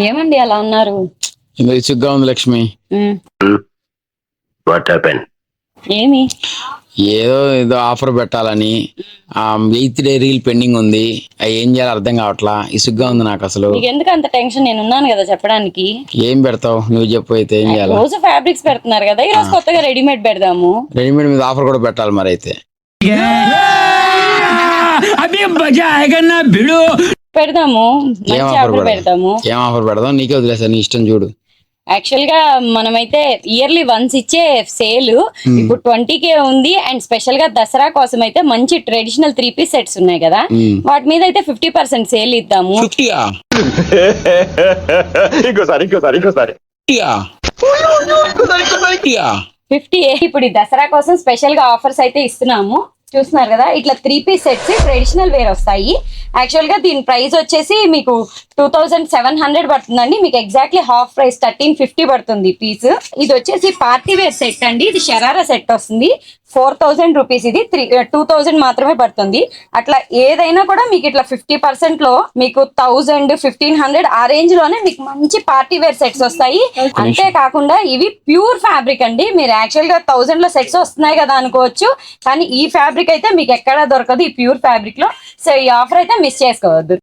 ఏమండి అలా ఉన్నారు? ఇసుగ్గా ఉంది లక్ష్మి. ఏమి? ఏదో ఆఫర్ పెట్టాలని 8th డే రీల్ పెండింగ్ ఉంది. అవి ఏం చేయాలో అర్థం కావట్లా. ఇసుగ్గా ఉంది నాకు అసలు. నీకు ఎందుకు అంత టెన్షన్? నేను ఉన్నాను కదా చెప్పడానికి. ఏం పెడతావు నువ్వు చెప్పు, అయితే ఏం చేయాలి? రోజు ఫ్యాబ్రిక్స్ పెడుతున్నారు కదా, ఈ రోజు కొత్తగా రెడీమేడ్ పెడదాము. రెడీమేడ్ మీద ఆఫర్ కూడా పెట్టాలి మరి. అయితే పెడదాము, మంచి ఆఫర్ పెడతాము. ఏం ఆఫర్ పెడదాం? నీకే వదిలేసా, నీ ఇష్టం చూడు. యాక్చువల్ గా మనమైతే ఇయర్లీ వన్స్ ఇచ్చే సేల్ ఇప్పుడు 20K ఉంది. అండ్ స్పెషల్ గా దసరా కోసం అయితే మంచి ట్రెడిషనల్ 3-piece సెట్స్ ఉన్నాయి కదా, వాటి మీద అయితే 50% సేల్ ఇద్దాము. 50 ఇప్పుడు ఈ దసరా కోసం స్పెషల్ గా ఆఫర్స్ అయితే ఇస్తున్నాము. చూస్తున్నారు కదా, ఇట్లా 3-piece సెట్స్ ట్రెడిషనల్ వేర్ వస్తాయి. యాక్చువల్ గా దీని ప్రైస్ వచ్చేసి మీకు 2700 పడుతుందండి. మీకు ఎగ్జాక్ట్లీ హాఫ్ ప్రైస్ 1350 పడుతుంది పీస్. ఇది వచ్చేసి పార్టీ వేర్ సెట్ అండి. ఇది షరారా సెట్ వస్తుంది. 4000 రూపీస్. ఇది 2000 మాత్రమే పడుతుంది. అట్లా ఏదైనా కూడా మీకు ఇట్లా 50% లో మీకు 1000, 1500 ఆ రేంజ్ లోనే మీకు మంచి పార్టీ వేర్ సెట్స్ వస్తాయి. అంతేకాకుండా ఇవి ప్యూర్ ఫ్యాబ్రిక్ అండి. మీరు యాక్చువల్ గా 1000 లో సెట్స్ వస్తున్నాయి కదా అనుకోవచ్చు, కానీ ఈ ఫ్యాబ్రిక్ అయితే మీకు ఎక్కడా దొరకదు ఈ ప్యూర్ ఫ్యాబ్రిక్ లో. సో ఈ ఆఫర్ అయితే మిస్ చేసుకోవద్దు.